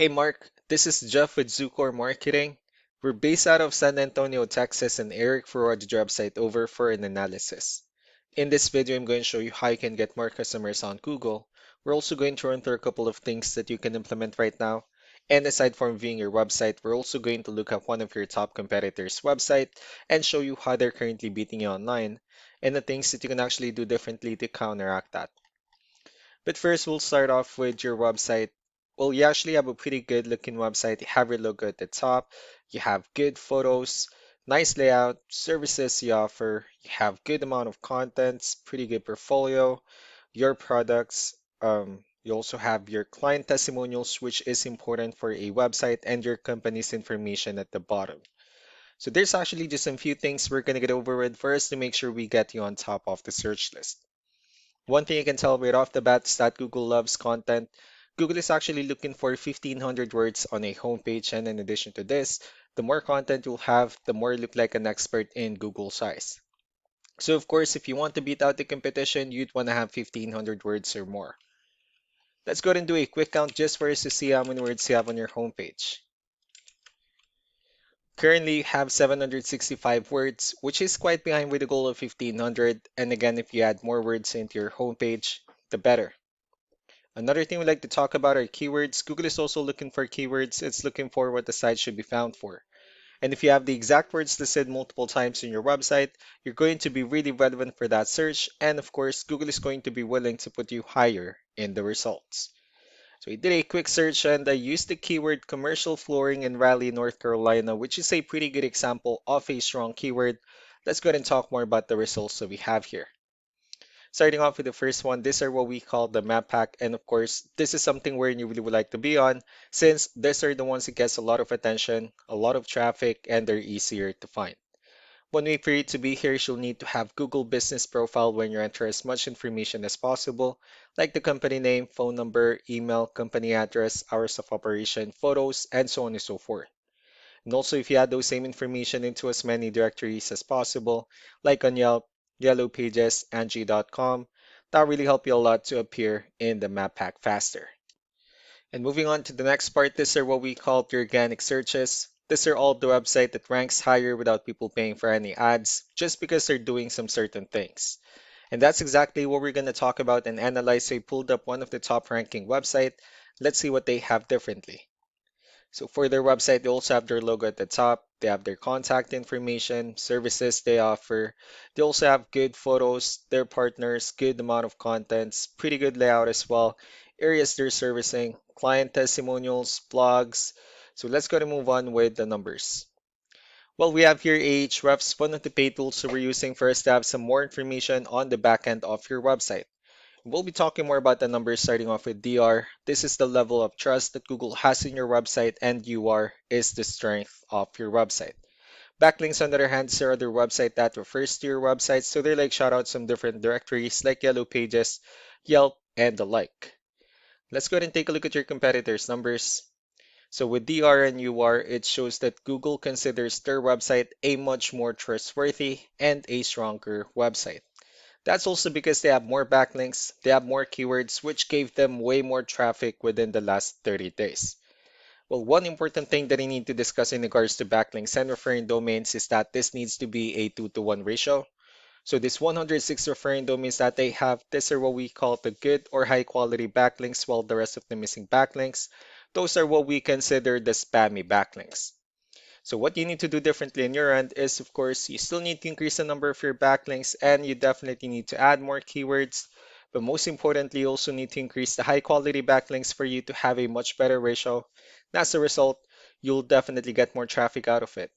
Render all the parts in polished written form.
Hey Mark, this is Jeff with Zucor Marketing. We're based out of San Antonio, Texas, and Eric forwarded the website over for an analysis. In this video, I'm going to show you how you can get more customers on Google. We're also going to run through a couple of things that you can implement right now. And aside from viewing your website, we're also going to look at one of your top competitors' website and show you how they're currently beating you online and the things that you can actually do differently to counteract that. But first, we'll start off with your website. Well, you actually have a pretty good looking website. You have your logo at the top, you have good photos, nice layout, services you offer, you have good amount of contents, pretty good portfolio, your products. You also have your client testimonials, which is important for a website, and your company's information at the bottom. So there's actually just a few things we're gonna get over with first to make sure we get you on top of the search list. One thing you can tell right off the bat is that Google loves content. Google is actually looking for 1,500 words on a homepage, and in addition to this, the more content you'll have, the more you look like an expert in Google's eyes. So, of course, if you want to beat out the competition, you'd want to have 1,500 words or more. Let's go ahead and do a quick count just for us to see how many words you have on your homepage. Currently, you have 765 words, which is quite behind with the goal of 1,500. And again, if you add more words into your homepage, the better. Another thing we like to talk about are keywords. Google is also looking for keywords. It's looking for what the site should be found for. And if you have the exact words listed multiple times in your website, you're going to be really relevant for that search. And of course, Google is going to be willing to put you higher in the results. So we did a quick search and I used the keyword commercial flooring in Raleigh, North Carolina, which is a pretty good example of a strong keyword. Let's go ahead and talk more about the results that we have here. Starting off with the first one, these are what we call the map pack. And of course, this is something where you really would like to be on since these are the ones that gets a lot of attention, a lot of traffic, and they're easier to find. One way for you to be here is you'll need to have Google Business Profile when you enter as much information as possible, like the company name, phone number, email, company address, hours of operation, photos, and so on and so forth. And also, if you add those same information into as many directories as possible, like on Yelp, Yellow Pages, Angie.com, that really help you a lot to appear in the map pack faster. And moving on to the next part, these are what we call the organic searches. These are all the website that ranks higher without people paying for any ads, just because they're doing some certain things. And that's exactly what we're going to talk about and analyze. So I pulled up one of the top ranking website. Let's see what they have differently. So for their website, they also have their logo at the top. They have their contact information, services they offer. They also have good photos, their partners, good amount of contents, pretty good layout as well, areas they're servicing, client testimonials, blogs. So let's go to move on with the numbers. Well, we have here Ahrefs, one of the paid tools that we're using for us to have some more information on the back end of your website. We'll be talking more about the numbers starting off with DR. This is the level of trust that Google has in your website, and UR is the strength of your website. Backlinks, on the other hand, are other website that refers to your website, so they like shout out some different directories like Yellow Pages, Yelp, and the like. Let's go ahead and take a look at your competitors' numbers. So with DR and UR, it shows that Google considers their website a much more trustworthy and a stronger website. That's also because they have more backlinks, they have more keywords, which gave them way more traffic within the last 30 days. Well, one important thing that I need to discuss in regards to backlinks and referring domains is that this needs to be a 2-to-1 ratio. So this 106 referring domains that they have, these are what we call the good or high quality backlinks, while the rest of the missing backlinks, those are what we consider the spammy backlinks. So what you need to do differently on your end is, of course, you still need to increase the number of your backlinks and you definitely need to add more keywords. But most importantly, you also need to increase the high quality backlinks for you to have a much better ratio. And as a result, you'll definitely get more traffic out of it.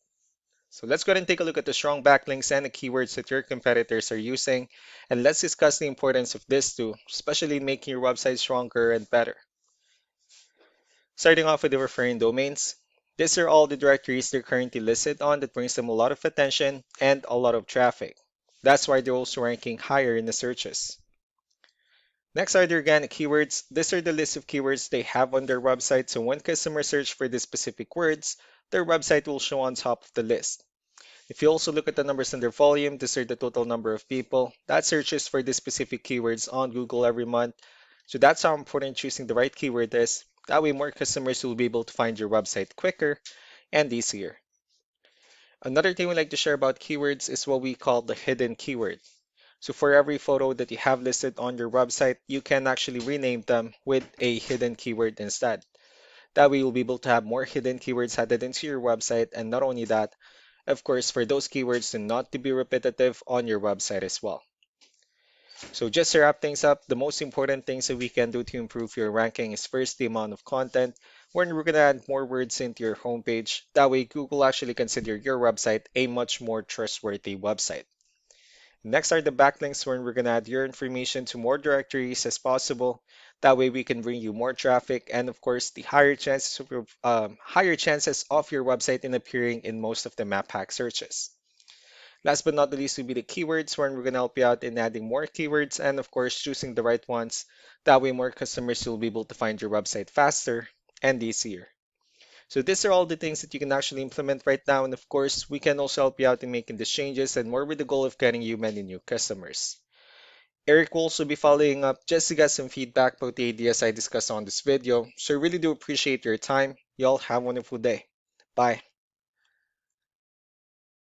So let's go ahead and take a look at the strong backlinks and the keywords that your competitors are using. And let's discuss the importance of this too, especially in making your website stronger and better. Starting off with the referring domains, these are all the directories they're currently listed on that brings them a lot of attention and a lot of traffic. That's why they're also ranking higher in the searches. Next are the organic keywords. These are the list of keywords they have on their website, so when customers search for these specific words, their website will show on top of the list. If you also look at the numbers in their volume, these are the total number of people that searches for these specific keywords on Google every month. So that's how important choosing the right keyword is. That way, more customers will be able to find your website quicker and easier. Another thing we like to share about keywords is what we call the hidden keyword. So for every photo that you have listed on your website, you can actually rename them with a hidden keyword instead. That way you'll be able to have more hidden keywords added into your website. And not only that, of course, for those keywords to not to be repetitive on your website as well. So just to wrap things up, the most important things that we can do to improve your ranking is first the amount of content, when we're going to add more words into your homepage. That way Google actually consider your website a much more trustworthy website. Next are the backlinks when we're going to add your information to more directories as possible. That way we can bring you more traffic and of course the higher chances of your website in appearing in most of the map hack searches. Last but not the least will be the keywords when we're going to help you out in adding more keywords and of course choosing the right ones. That way more customers will be able to find your website faster and easier. So these are all the things that you can actually implement right now. And of course, we can also help you out in making these changes and more with the goal of getting you many new customers. Eric will also be following up just to get some feedback about the ideas I discussed on this video. So I really do appreciate your time. Y'all have a wonderful day. Bye.